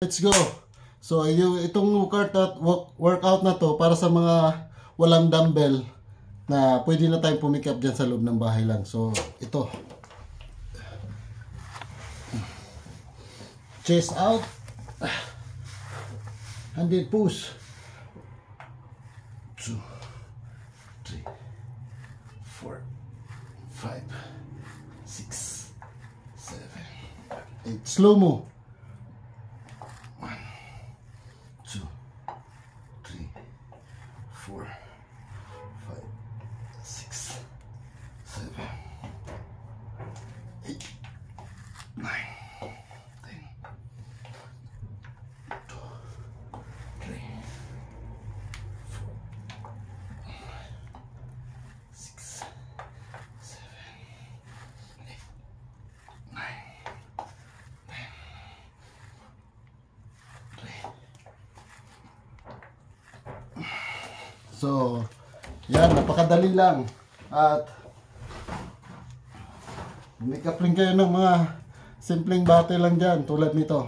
Let's go. So itong workout na to para sa mga walang dumbbell na pwede na tayong pumikap dyan sa loob ng bahay lang. So ito, chest out, handed push, 2, 3, 4, 5, 6, 7, 8. Slow mo. 1, 2, 3, 4, 5, 6, 7, 8, 9, 10, 2, 3, 4, 6, 7, 8, 9, 10, 3. So, yan, napakadali lang. At make-up rin kayo ng mga simpleng bate lang dyan, tulad nito.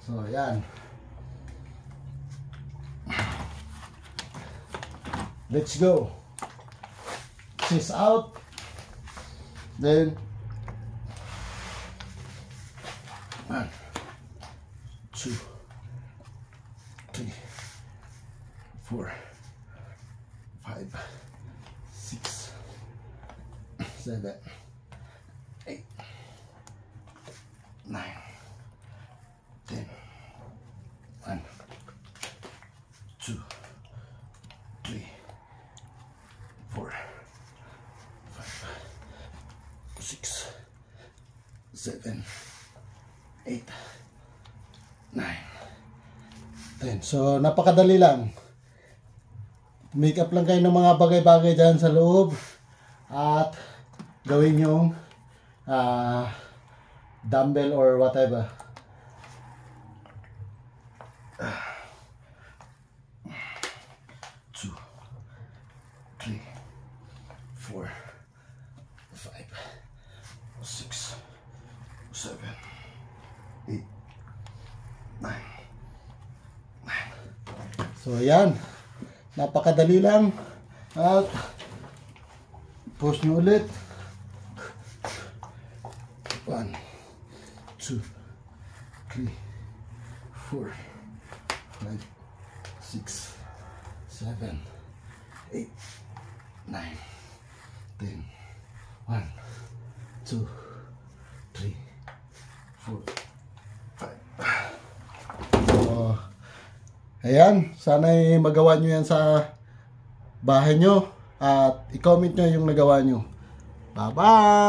So, yan. Let's go. Chest out. Then 1, 2, 3, 4, 5, 6, 7, 8, 9, 10. 1, 2, 3, 4, 5, 6, 7, 8, 9, 10. So napakadali lang. Make up lang kayo ng mga bagay-bagay dyan sa loob at gawin yung dumbbell or whatever. 2, 3, 4, 5, 6, 7, 8, 9. So ayan, napakadali lang. At push nyo ulit. 1, 2, 3, 4, 5, 6, 7, 8, 9, 10. 1, 2, 3, 4, 5. So, ayan, sana'y magawa nyo yan sa bahay nyo at i-comment nyo yung nagawa nyo. Bye-bye!